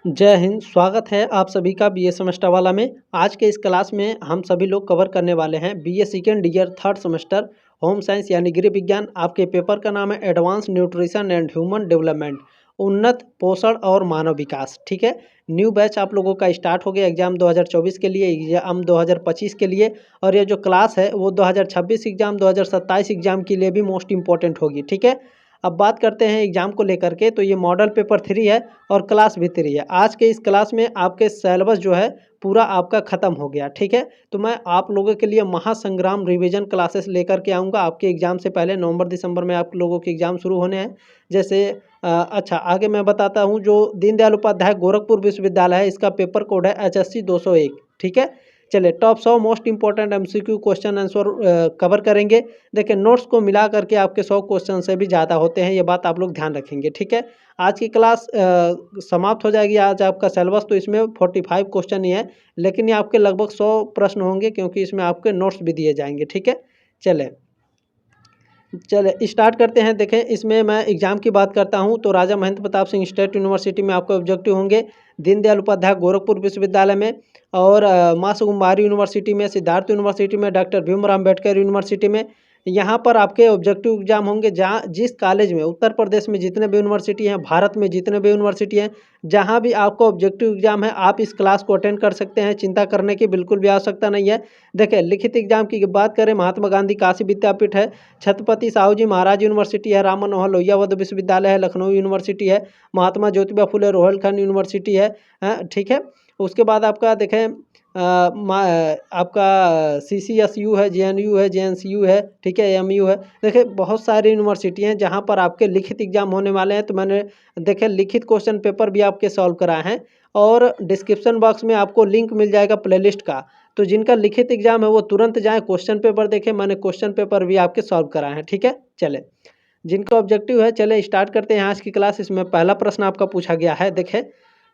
जय हिंद। स्वागत है आप सभी का बीए सेमेस्टर वाला में। आज के इस क्लास में हम सभी लोग कवर करने वाले हैं BA second year third semester home science यानी गृह विज्ञान। आपके पेपर का नाम है advance nutrition and human development, उन्नत पोषण और मानव विकास। ठीक है, न्यू बैच आप लोगों का स्टार्ट हो गया एग्जाम 2024 के लिए, एग्जाम 2025 के लिए, और ये जो क्लास है वो 2026 एग्जाम 2027 एग्जाम के लिए भी मोस्ट इंपॉर्टेंट होगी। ठीक है, अब बात करते हैं एग्जाम को लेकर के। तो ये मॉडल पेपर 3 है और क्लास भी 3 है। आज के इस क्लास में आपके सिलेबस जो है पूरा आपका ख़त्म हो गया। ठीक है, तो मैं आप लोगों के लिए महासंग्राम रिवीजन क्लासेस लेकर के आऊँगा आपके एग्ज़ाम से पहले। नवंबर दिसंबर में आप लोगों के एग्ज़ाम शुरू होने हैं। जैसे अच्छा आगे मैं बताता हूँ, जो दीनदयाल उपाध्याय गोरखपुर विश्वविद्यालय है, इसका पेपर कोड है HSC 201। ठीक है, चलिए top 100 most important MCQ question answer cover करेंगे। देखिए, नोट्स को मिला करके आपके 100 क्वेश्चन से भी ज़्यादा होते हैं, ये बात आप लोग ध्यान रखेंगे। ठीक है, आज की क्लास समाप्त हो जाएगी। आज आपका सिलेबस तो इसमें 45 क्वेश्चन ही है, लेकिन ये आपके लगभग 100 प्रश्न होंगे, क्योंकि इसमें आपके नोट्स भी दिए जाएंगे। ठीक है, चलें स्टार्ट करते हैं। देखें, इसमें मैं एग्जाम की बात करता हूं तो राजा महेंद्र प्रताप सिंह स्टेट यूनिवर्सिटी में आपके ऑब्जेक्टिव होंगे, दीनदयाल उपाध्याय गोरखपुर विश्वविद्यालय में, और मां सुकुमारी यूनिवर्सिटी में, सिद्धार्थ यूनिवर्सिटी में, डॉक्टर भीमराव अम्बेडकर यूनिवर्सिटी में। यहाँ पर आपके ऑब्जेक्टिव एग्जाम होंगे जहाँ जिस कॉलेज में, उत्तर प्रदेश में जितने भी यूनिवर्सिटी हैं, भारत में जितने भी यूनिवर्सिटी हैं, जहाँ भी आपको ऑब्जेक्टिव एग्जाम है, आप इस क्लास को अटेंड कर सकते हैं। चिंता करने की बिल्कुल भी आवश्यकता नहीं है। देखिए, लिखित एग्जाम की बात करें, महात्मा गांधी काशी विद्यापीठ है, छत्रपति साहू जी महाराज यूनिवर्सिटी है, राम मनोहर लोहिया वध विश्वविद्यालय है, लखनऊ यूनिवर्सिटी है, महात्मा ज्योतिबा फुले रोहिलखंड यूनिवर्सिटी है। ठीक है, उसके बाद आपका देखें आपका CCSU है, JNU है, JNCU है, ठीक है, AMU है। देखिए, बहुत सारी यूनिवर्सिटी हैं जहां पर आपके लिखित एग्जाम होने वाले हैं। तो मैंने देखे लिखित क्वेश्चन पेपर भी आपके सॉल्व कराए हैं, और डिस्क्रिप्शन बॉक्स में आपको लिंक मिल जाएगा प्लेलिस्ट का। तो जिनका लिखित एग्जाम है वो तुरंत जाएं, क्वेश्चन पेपर देखें, मैंने क्वेश्चन पेपर भी आपके सॉल्व कराए हैं। ठीक है, चले जिनका ऑब्जेक्टिव है, चले स्टार्ट करते हैं आज की क्लास। इसमें पहला प्रश्न आपका पूछा गया है। देखें,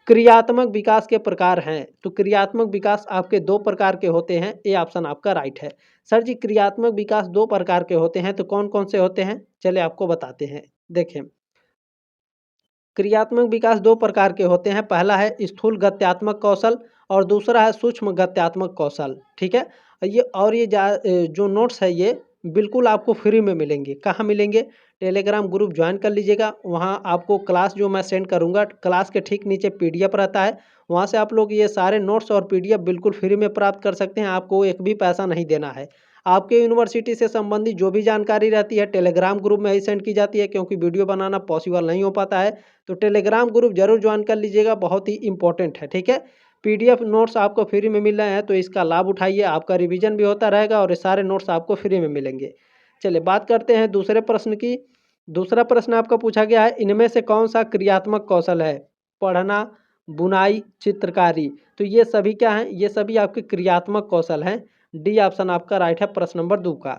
क्रियात्मक विकास के प्रकार हैं। तो क्रियात्मक विकास आपके 2 प्रकार के होते हैं। ए ऑप्शन आपका राइट है। सर जी, क्रियात्मक विकास 2 प्रकार के होते हैं, तो कौन कौन से होते हैं, चले आपको बताते हैं। देखें, क्रियात्मक विकास 2 प्रकार के होते हैं। पहला है स्थूल गत्यात्मक कौशल, और दूसरा है सूक्ष्म गत्यात्मक कौशल। ठीक है, ये जो नोट्स है ये बिल्कुल आपको फ्री में मिलेंगे। कहाँ मिलेंगे? टेलीग्राम ग्रुप ज्वाइन कर लीजिएगा। वहाँ आपको क्लास जो मैं सेंड करूँगा, क्लास के ठीक नीचे PDF रहता है, वहाँ से आप लोग ये सारे नोट्स और PDF बिल्कुल फ्री में प्राप्त कर सकते हैं। आपको एक भी पैसा नहीं देना है। आपके यूनिवर्सिटी से संबंधित जो भी जानकारी रहती है टेलीग्राम ग्रुप में ही सेंड की जाती है, क्योंकि वीडियो बनाना पॉसिबल नहीं हो पाता है। तो टेलीग्राम ग्रुप जरूर ज्वाइन कर लीजिएगा, बहुत ही इंपॉर्टेंट है। ठीक है, PDF नोट्स आपको फ्री में मिल रहे हैं, तो इसका लाभ उठाइए। आपका रिवीजन भी होता रहेगा और ये सारे नोट्स आपको फ्री में मिलेंगे। चलिए बात करते हैं दूसरे प्रश्न की। दूसरा प्रश्न आपका पूछा गया है, इनमें से कौन सा क्रियात्मक कौशल है? पढ़ना, बुनाई, चित्रकारी। तो ये सभी क्या हैं? ये सभी आपके क्रियात्मक कौशल हैं। डी ऑप्शन आपका राइट है प्रश्न नंबर 2 का।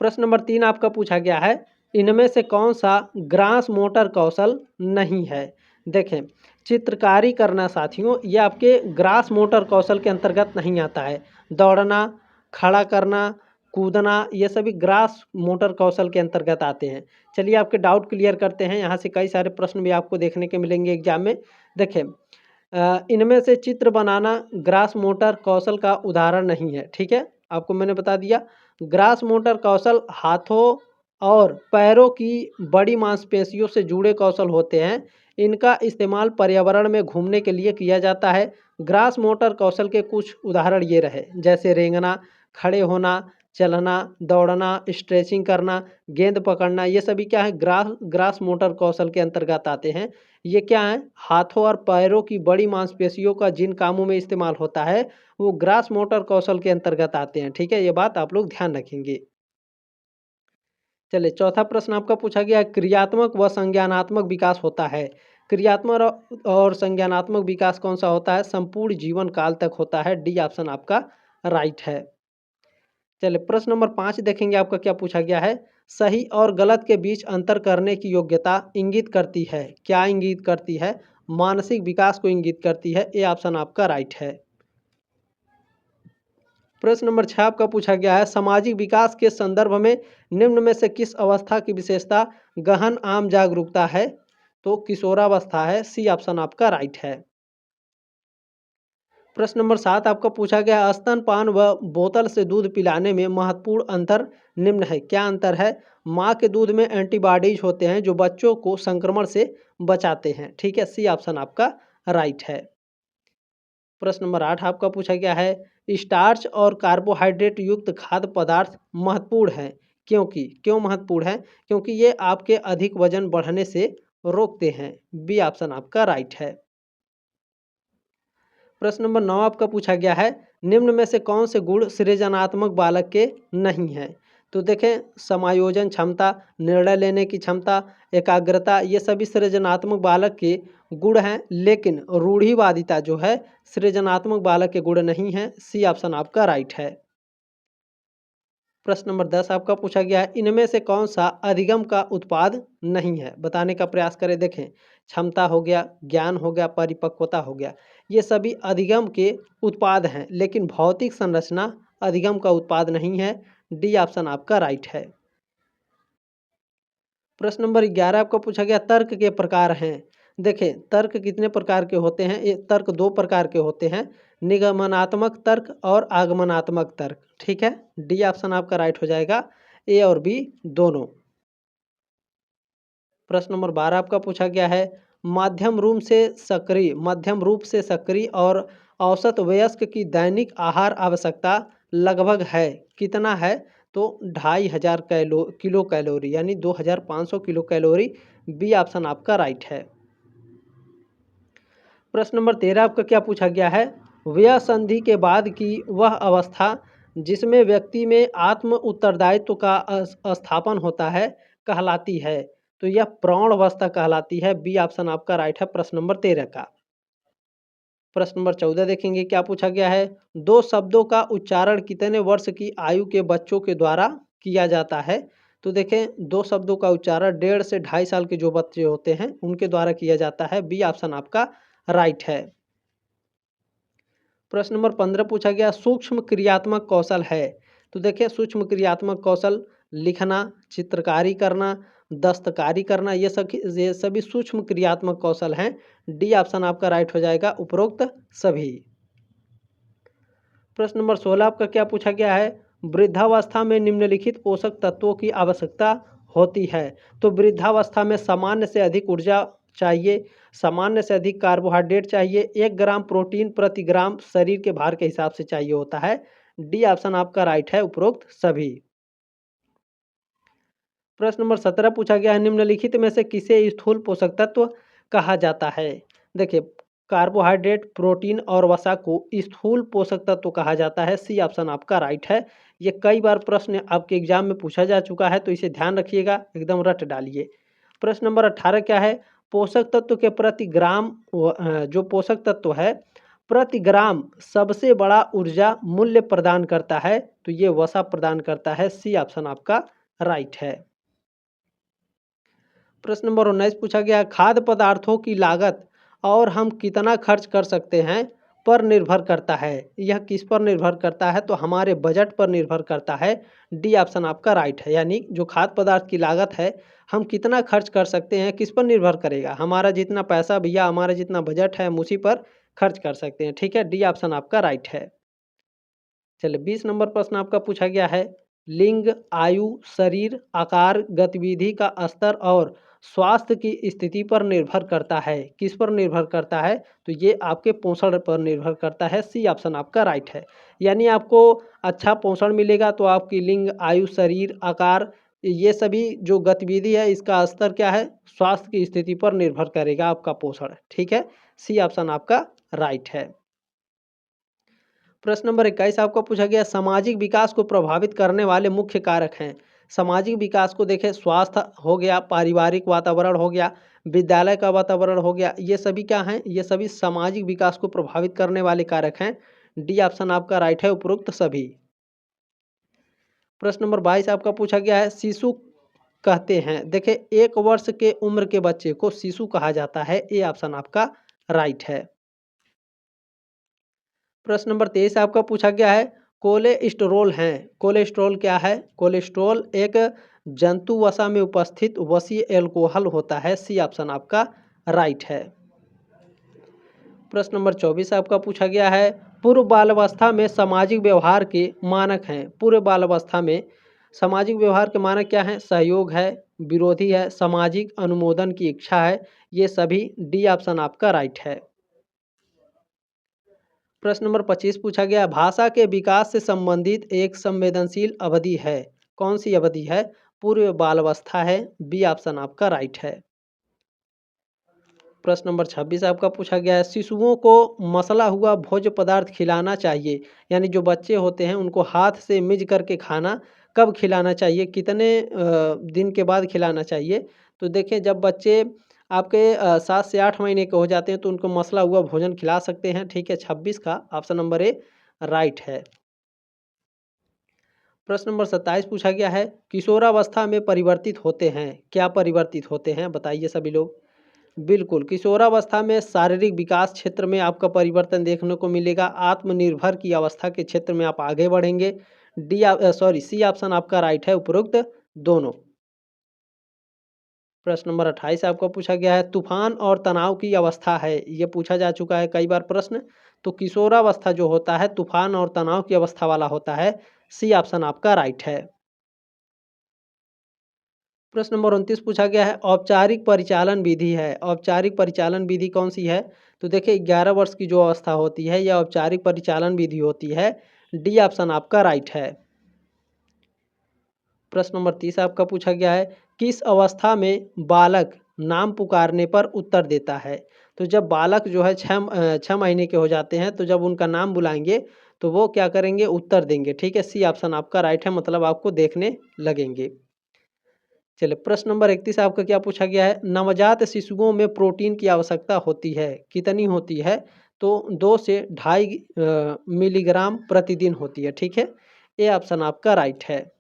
प्रश्न नंबर 3 आपका पूछा गया है, इनमें से कौन सा ग्रास मोटर कौशल नहीं है? देखें, चित्रकारी करना साथियों, ये आपके ग्रास मोटर कौशल के अंतर्गत नहीं आता है। दौड़ना, खड़ा करना, कूदना, ये सभी ग्रास मोटर कौशल के अंतर्गत आते हैं। चलिए आपके डाउट क्लियर करते हैं। यहाँ से कई सारे प्रश्न भी आपको देखने के मिलेंगे एग्जाम में। देखें, इनमें से चित्र बनाना ग्रास मोटर कौशल का उदाहरण नहीं है। ठीक है, आपको मैंने बता दिया। ग्रास मोटर कौशल हाथों और पैरों की बड़ी मांसपेशियों से जुड़े कौशल होते हैं। इनका इस्तेमाल पर्यावरण में घूमने के लिए किया जाता है। ग्रास मोटर कौशल के कुछ उदाहरण ये रहे, जैसे रेंगना, खड़े होना, चलना, दौड़ना, स्ट्रेचिंग करना, गेंद पकड़ना। ये सभी क्या है? ग्रास मोटर कौशल के अंतर्गत आते हैं। ये क्या है? हाथों और पैरों की बड़ी मांसपेशियों का जिन कामों में इस्तेमाल होता है वो ग्रास मोटर कौशल के अंतर्गत आते हैं। ठीक है, ये बात आप लोग ध्यान रखेंगे। चलिए चौथा प्रश्न आपका पूछा गया है, क्रियात्मक व संज्ञानात्मक विकास होता है। क्रियात्मक और संज्ञानात्मक विकास कौन सा होता है? संपूर्ण जीवन काल तक होता है। डी ऑप्शन आपका राइट है। चलिए प्रश्न नंबर 5 देखेंगे, आपका क्या पूछा गया है, सही और गलत के बीच अंतर करने की योग्यता इंगित करती है। क्या इंगित करती है? मानसिक विकास को इंगित करती है। ए ऑप्शन आपका राइट है। प्रश्न नंबर 6 आपका पूछा गया है, सामाजिक विकास के संदर्भ में निम्न में से किस अवस्था की विशेषता गहन आम जागरूकता है? तो किशोरावस्था है, सी ऑप्शन आपका राइट है। प्रश्न नंबर 7 आपका पूछा गया है, स्तनपान व बोतल से दूध पिलाने में महत्वपूर्ण अंतर निम्न है। क्या अंतर है? माँ के दूध में एंटीबॉडीज होते हैं जो बच्चों को संक्रमण से बचाते हैं। ठीक है, सी ऑप्शन आपका राइट है। प्रश्न नंबर 8 आपका पूछा गया है, स्टार्च और कार्बोहाइड्रेट युक्त खाद्य पदार्थ महत्वपूर्ण है क्यों महत्वपूर्ण है? क्योंकि ये आपके अधिक वजन बढ़ने से रोकते हैं। बी ऑप्शन आपका राइट है। प्रश्न नंबर 9 आपका पूछा गया है, निम्न में से कौन से गुण सृजनात्मक बालक के नहीं हैं? तो देखें, समायोजन क्षमता, निर्णय लेने की क्षमता, एकाग्रता, ये सभी सृजनात्मक बालक के गुण हैं, लेकिन रूढ़िवादिता जो है सृजनात्मक बालक के गुण नहीं है। सी ऑप्शन आपका राइट है। प्रश्न नंबर 10 आपका पूछा गया है, इनमें से कौन सा अधिगम का उत्पाद नहीं है? बताने का प्रयास करें। देखें, क्षमता हो गया, ज्ञान हो गया, परिपक्वता हो गया, ये सभी अधिगम के उत्पाद हैं, लेकिन भौतिक संरचना अधिगम का उत्पाद नहीं है। डी ऑप्शन आपका राइट है। प्रश्न नंबर 11 आपका पूछा गया, तर्क के प्रकार हैं। देखें, तर्क कितने प्रकार के होते हैं? ये तर्क दो प्रकार के होते हैं, निगमनात्मक तर्क और आगमनात्मक तर्क। ठीक है, डी ऑप्शन आपका राइट हो जाएगा, ए और बी दोनों। प्रश्न नंबर 12 आपका पूछा गया है, मध्यम रूप से सक्रिय और औसत वयस्क की दैनिक आहार आवश्यकता लगभग है, कितना है? तो 2500 किलो कैलोरी, यानी 2500 किलो कैलोरी। बी ऑप्शन आपका राइट है। प्रश्न नंबर 13 आपका क्या पूछा गया है, व्यय संधि के बाद की वह अवस्था जिसमें व्यक्ति में आत्म उत्तरदायित्व का स्थापन होता है कहलाती है? तो यह प्रौढ़ अवस्था कहलाती है। बी ऑप्शन आपका राइट है प्रश्न नंबर 13 का। प्रश्न नंबर 14 देखेंगे, क्या पूछा गया है, दो शब्दों का उच्चारण कितने वर्ष की आयु के बच्चों के द्वारा किया जाता है? तो देखें, दो शब्दों का उच्चारण 1.5 से 2.5 साल के जो बच्चे होते हैं उनके द्वारा किया जाता है। बी ऑप्शन आपका राइट है। प्रश्न नंबर 15 पूछा गया, सूक्ष्म क्रियात्मक कौशल है। तो देखिए, सूक्ष्म क्रियात्मक कौशल लिखना, चित्रकारी करना, दस्तकारी करना, ये सभी सूक्ष्म क्रियात्मक कौशल हैं। डी ऑप्शन आपका राइट हो जाएगा, उपरोक्त सभी। प्रश्न नंबर 16 आपका क्या पूछा गया है, वृद्धावस्था में निम्नलिखित पोषक तत्वों की आवश्यकता होती है? तो वृद्धावस्था में सामान्य से अधिक ऊर्जा चाहिए, सामान्य से अधिक कार्बोहाइड्रेट चाहिए, 1 ग्राम प्रोटीन प्रति ग्राम शरीर के भार के हिसाब से चाहिए होता है। डी ऑप्शन आपका राइट है, उपरोक्त सभी। प्रश्न नंबर 17 पूछा गया है, निम्नलिखित में से किसे स्थूल पोषक तत्व कहा जाता है? देखिए, कार्बोहाइड्रेट, प्रोटीन और वसा को स्थूल पोषक तत्व कहा जाता है। सी ऑप्शन आपका राइट है। ये कई बार प्रश्न आपके एग्जाम में पूछा जा चुका है, तो इसे ध्यान रखिएगा, एकदम रट डालिए। प्रश्न नंबर 18 क्या है, पोषक तत्व के प्रति ग्राम जो पोषक तत्व है प्रति ग्राम सबसे बड़ा ऊर्जा मूल्य प्रदान करता है? तो ये वसा प्रदान करता है। सी ऑप्शन आपका राइट है। प्रश्न नंबर 19 पूछा गया, खाद्य पदार्थों की लागत और हम कितना खर्च कर सकते हैं पर निर्भर करता है? यह किस पर निर्भर करता है? तो हमारे बजट पर निर्भर करता है। डी ऑप्शन आपका राइट है, यानी जो खाद्य पदार्थ की लागत है हम कितना खर्च कर सकते हैं किस पर निर्भर करेगा? हमारा जितना पैसा भैया, हमारा जितना बजट है हम उसी पर खर्च कर सकते हैं। ठीक है, डी ऑप्शन आपका राइट है। चलिए, 20 नंबर प्रश्न आपका पूछा गया है, लिंग, आयु, शरीर आकार, गतिविधि का स्तर और स्वास्थ्य की स्थिति पर निर्भर करता है। किस पर निर्भर करता है? तो ये आपके पोषण पर निर्भर करता है। सी ऑप्शन आपका राइट है, यानी आपको अच्छा पोषण मिलेगा तो आपकी लिंग, आयु, शरीर आकार, ये सभी जो गतिविधि है इसका स्तर क्या है, स्वास्थ्य की स्थिति पर निर्भर करेगा आपका पोषण। ठीक है, सी ऑप्शन आपका राइट है। प्रश्न नंबर 21 आपको पूछा गया, सामाजिक विकास को प्रभावित करने वाले मुख्य कारक हैं। सामाजिक विकास को देखें, स्वास्थ्य हो गया, पारिवारिक वातावरण हो गया, विद्यालय का वातावरण हो गया, ये सभी क्या हैं? ये सभी सामाजिक विकास को प्रभावित करने वाले कारक हैं। डी ऑप्शन आपका राइट है, उपरोक्त सभी। प्रश्न नंबर 22 आपका पूछा गया है, शिशु कहते हैं। देखिए, 1 वर्ष के उम्र के बच्चे को शिशु कहा जाता है। ए ऑप्शन आपका राइट है। प्रश्न नंबर 23 आपका पूछा गया है, कोलेस्टेरोल हैं। कोलेस्ट्रॉल क्या है? कोलेस्ट्रॉल एक जंतु वसा में उपस्थित वसीय एल्कोहल होता है। सी ऑप्शन आपका राइट है। प्रश्न नंबर 24 आपका पूछा गया है, पूर्व बाल्यावस्था में सामाजिक व्यवहार के मानक हैं। पूर्व बाल्यावस्था में सामाजिक व्यवहार के मानक क्या हैं? सहयोग है, विरोधी है, सामाजिक अनुमोदन की इच्छा है। ये सभी डी ऑप्शन आपका राइट है। प्रश्न नंबर 25 पूछा गया, भाषा के विकास से संबंधित एक संवेदनशील अवधि है। कौन सी अवधि है? पूर्व बाल्यावस्था है। बी ऑप्शन आपका राइट है। प्रश्न नंबर 26 आपका पूछा गया है, शिशुओं को मसला हुआ भोज्य पदार्थ खिलाना चाहिए, यानी जो बच्चे होते हैं उनको हाथ से मिज करके खाना कब खिलाना चाहिए, कितने दिन के बाद खिलाना चाहिए? तो देखें, जब बच्चे आपके 7 से 8 महीने के हो जाते हैं तो उनको मसला हुआ भोजन खिला सकते हैं। ठीक है, 26 का ऑप्शन नंबर ए राइट है। प्रश्न नंबर 27 पूछा गया है, किशोरावस्था में परिवर्तित होते हैं। क्या परिवर्तित होते हैं बताइए सभी लोग। बिल्कुल, किशोरावस्था में शारीरिक विकास क्षेत्र में आपका परिवर्तन देखने को मिलेगा। आत्मनिर्भर की अवस्था के क्षेत्र में आप आगे बढ़ेंगे। सी ऑप्शन आपका राइट है, उपरोक्त दोनों। प्रश्न नंबर 28 आपको पूछा गया है, तूफान और तनाव की अवस्था है। ये पूछा जा चुका है कई बार प्रश्न। तो किशोरावस्था जो होता है तूफान और तनाव की अवस्था वाला होता है। सी ऑप्शन आपका राइट है। प्रश्न नंबर 29 पूछा गया है, औपचारिक परिचालन विधि है। औपचारिक परिचालन विधि कौन सी है? तो देखिए, 11 वर्ष की जो अवस्था होती है यह औपचारिक परिचालन विधि होती है। डी ऑप्शन आपका राइट है। प्रश्न नंबर 30 आपका पूछा गया है, किस अवस्था में बालक नाम पुकारने पर उत्तर देता है? तो जब बालक जो है 6 महीने के हो जाते हैं तो जब उनका नाम बुलाएंगे तो वो क्या करेंगे? उत्तर देंगे। ठीक है, सी ऑप्शन आपका राइट है, मतलब आपको देखने लगेंगे। चलिए, प्रश्न नंबर 31 आपका क्या पूछा गया है, नवजात शिशुओं में प्रोटीन की आवश्यकता होती है। कितनी होती है? तो 2 से 2.5 मिलीग्राम प्रतिदिन होती है। ठीक है, ये ऑप्शन आपका राइट है।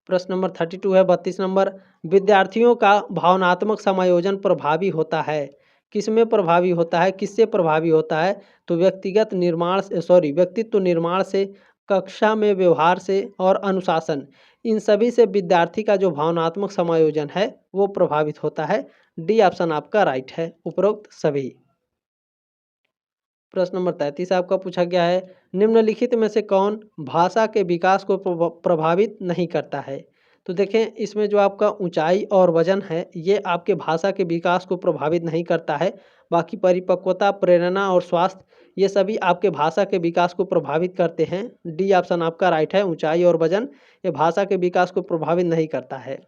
प्रश्न नंबर 32 है, 32 नंबर, विद्यार्थियों का भावनात्मक समायोजन प्रभावी होता है। किसमें प्रभावी होता है? किससे प्रभावी होता है? तो व्यक्तित्व निर्माण से, कक्षा में व्यवहार से और अनुशासन, इन सभी से विद्यार्थी का जो भावनात्मक समायोजन है वो प्रभावित होता है। डी ऑप्शन आपका राइट है, उपरोक्त सभी। प्रश्न नंबर 33 आपका पूछा गया है, निम्नलिखित में से कौन भाषा के विकास को प्रभावित नहीं करता है? तो देखें, इसमें जो आपका ऊंचाई और वजन है ये आपके भाषा के विकास को प्रभावित नहीं करता है। बाकी परिपक्वता, प्रेरणा और स्वास्थ्य, ये सभी आपके भाषा के विकास को प्रभावित करते हैं। डी ऑप्शन आपका राइट है, ऊंचाई और वजन ये भाषा के विकास को प्रभावित नहीं करता है।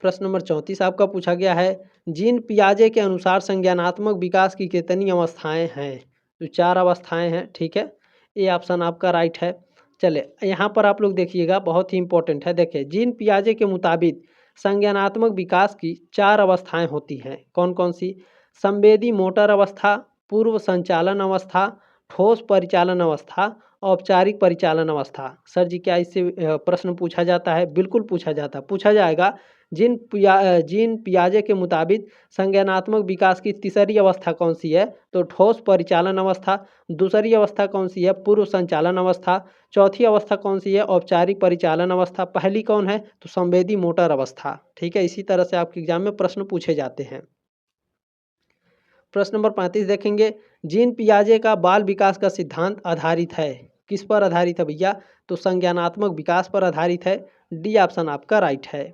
प्रश्न नंबर 34 आपका पूछा गया है, जीन पियाजे के अनुसार संज्ञानात्मक विकास की कितनी अवस्थाएं हैं? तो 4 अवस्थाएं हैं। ठीक है, ये ऑप्शन आपका राइट है। चले, यहाँ पर आप लोग देखिएगा, बहुत ही इंपॉर्टेंट है। देखिए, जीन पियाजे के मुताबिक संज्ञानात्मक विकास की 4 अवस्थाएं होती हैं। कौन कौन सी? संवेदी मोटर अवस्था, पूर्व संचालन अवस्था, ठोस परिचालन अवस्था, औपचारिक परिचालन अवस्था। सर जी, क्या इससे प्रश्न पूछा जाता है? बिल्कुल पूछा जाएगा। जीन पियाजे के मुताबिक संज्ञानात्मक विकास की तीसरी अवस्था कौन सी है? तो ठोस परिचालन अवस्था। दूसरी अवस्था कौन सी है? पूर्व संचालन अवस्था। चौथी अवस्था कौन सी है? औपचारिक परिचालन अवस्था। पहली कौन है? तो संवेदी मोटर अवस्था। ठीक है, इसी तरह से आपके एग्जाम में प्रश्न पूछे जाते हैं। प्रश्न नंबर 35 देखेंगे, जीन पियाजे का बाल विकास का सिद्धांत आधारित है। किस पर आधारित है भैया? तो संज्ञानात्मक विकास पर आधारित है। डी ऑप्शन आपका राइट है।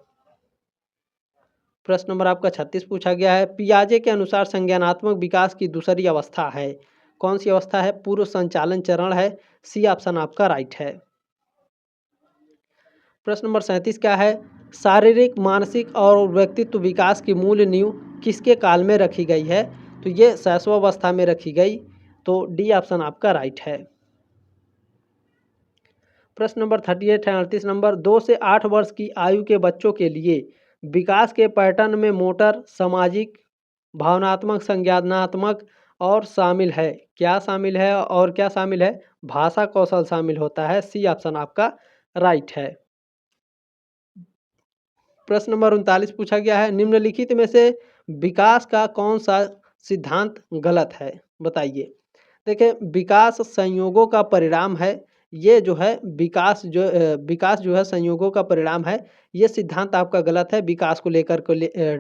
प्रश्न नंबर आपका 36 पूछा गया है, पियाजे के अनुसार संज्ञानात्मक विकास की दूसरी अवस्था है। कौन सी अवस्था है? पूर्व संचालन चरण है। सी ऑप्शन आपका राइट है। प्रश्न नंबर 37 क्या है, शारीरिक, मानसिक और व्यक्तित्व विकास की मूल नींव किसके काल में रखी गई है? तो ये शैशवावस्था में रखी गई। तो डी ऑप्शन आपका राइट है। प्रश्न नंबर 38 है, 38 नंबर, 2 से 8 वर्ष की आयु के बच्चों के लिए विकास के पैटर्न में मोटर, सामाजिक, भावनात्मक, संज्ञानात्मक और शामिल है। क्या शामिल है और क्या शामिल है? भाषा कौशल शामिल होता है। सी ऑप्शन आपका राइट है। प्रश्न नंबर 39 पूछा गया है, निम्नलिखित में से विकास का कौन सा सिद्धांत गलत है? बताइए। देखिए विकास संयोगों का परिणाम है। ये जो है विकास जो है संयोगों का परिणाम है। ये सिद्धांत आपका गलत है विकास को लेकर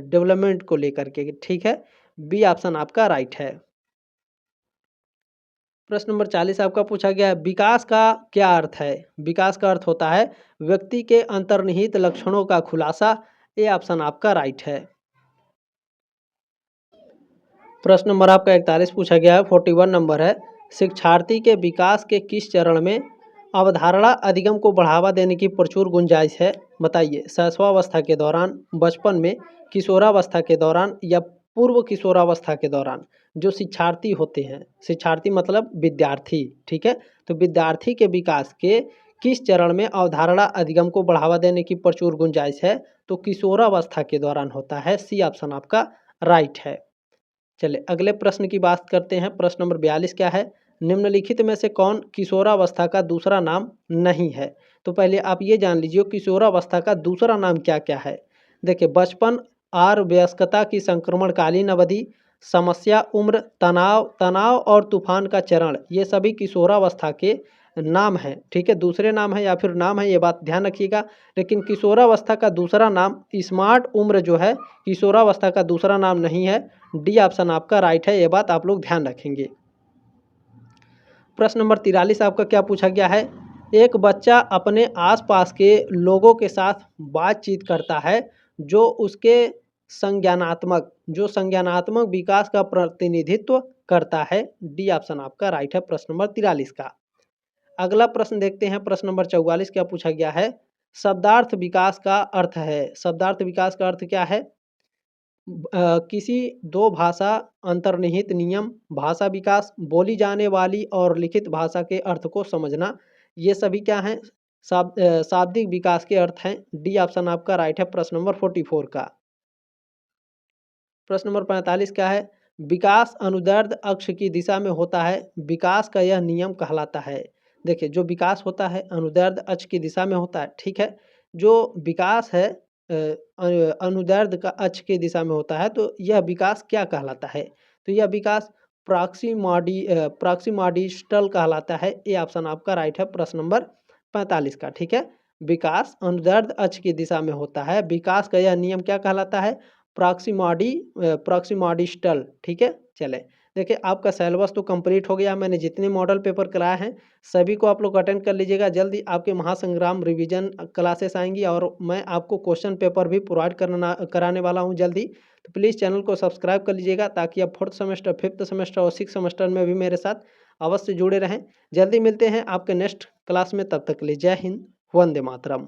डेवलपमेंट को लेकर के, ठीक है। बी ऑप्शन आपका राइट है। प्रश्न नंबर 40 आपका पूछा गया है विकास का क्या अर्थ है। विकास का अर्थ होता है व्यक्ति के अंतर्निहित लक्षणों का खुलासा। ये ऑप्शन आपका राइट है। प्रश्न नंबर आपका 41 पूछा गया है, 41 नंबर है। शिक्षार्थी के विकास के किस चरण में अवधारणा अधिगम को बढ़ावा देने की प्रचुर गुंजाइश है। बताइए, शैशवावस्था के दौरान, बचपन में, किशोरावस्था के दौरान या पूर्व किशोरावस्था के दौरान। जो शिक्षार्थी होते हैं, शिक्षार्थी मतलब विद्यार्थी, ठीक है। तो विद्यार्थी के विकास के किस चरण में अवधारणा अधिगम को बढ़ावा देने की प्रचुर गुंजाइश है, तो किशोरावस्था के दौरान होता है। सी ऑप्शन आपका राइट है। चलिए अगले प्रश्न की बात करते हैं। प्रश्न नंबर 42 क्या है, निम्नलिखित में से कौन किशोरावस्था का दूसरा नाम नहीं है। तो पहले आप ये जान लीजिए किशोरावस्था का दूसरा नाम क्या क्या है। देखिए बचपन और वयस्कता की संक्रमणकालीन अवधि, समस्या उम्र, तनाव और तूफान का चरण, ये सभी किशोरावस्था के नाम है, ठीक है। दूसरे नाम है या फिर नाम है, ये बात ध्यान रखिएगा। लेकिन किशोरावस्था का दूसरा नाम स्मार्ट उम्र जो है किशोरावस्था का दूसरा नाम नहीं है। डी ऑप्शन आपका राइट है, ये बात आप लोग ध्यान रखेंगे। प्रश्न नंबर 43 आपका क्या पूछा गया है, एक बच्चा अपने आसपास के लोगों के साथ बातचीत करता है जो उसके संज्ञानात्मक विकास का प्रतिनिधित्व करता है। डी ऑप्शन आपका राइट है प्रश्न नंबर 43 का। अगला प्रश्न देखते हैं। प्रश्न नंबर 44 क्या पूछा गया है, शब्दार्थ विकास का अर्थ है। शब्दार्थ विकास का अर्थ क्या है, किसी दो भाषा अंतर्निहित नियम, भाषा विकास, बोली जाने वाली और लिखित भाषा के अर्थ को समझना, ये सभी क्या हैं, शाब्दिक विकास के अर्थ हैं। डी ऑप्शन आपका राइट है प्रश्न नंबर 44 का। प्रश्न नंबर 45 क्या है, विकास अनुदैर्ध्य अक्ष की दिशा में होता है, विकास का यह नियम कहलाता है। देखिए जो विकास होता है अनुदैर्ध्य अक्ष की दिशा में होता है, ठीक है। जो विकास है अनुदैर्ध्य का अक्ष की दिशा में होता है, तो यह विकास क्या कहलाता है, तो यह विकास प्रॉक्सिमाडिस्टल कहलाता है। ये ऑप्शन आपका राइट है प्रश्न नंबर 45 का, ठीक है। विकास अनुदैर्ध्य अक्ष की दिशा में होता है, विकास का यह नियम क्या कहलाता है, प्रॉक्सिमाडिस्टल, ठीक है। चले देखिए आपका सिलेबस तो कंप्लीट हो गया। मैंने जितने मॉडल पेपर कराए हैं सभी को आप लोग अटेंड कर लीजिएगा। जल्दी आपके महासंग्राम रिवीजन क्लासेस आएंगी और मैं आपको क्वेश्चन पेपर भी प्रोवाइड कराने वाला हूं जल्दी। तो प्लीज़ चैनल को सब्सक्राइब कर लीजिएगा ताकि आप 4th सेमेस्टर, 5th सेमेस्टर और 6th सेमेस्टर में भी मेरे साथ अवश्य जुड़े रहें। जल्दी मिलते हैं आपके नेक्स्ट क्लास में, तब तक के लिए जय हिंद, वंदे मातरम।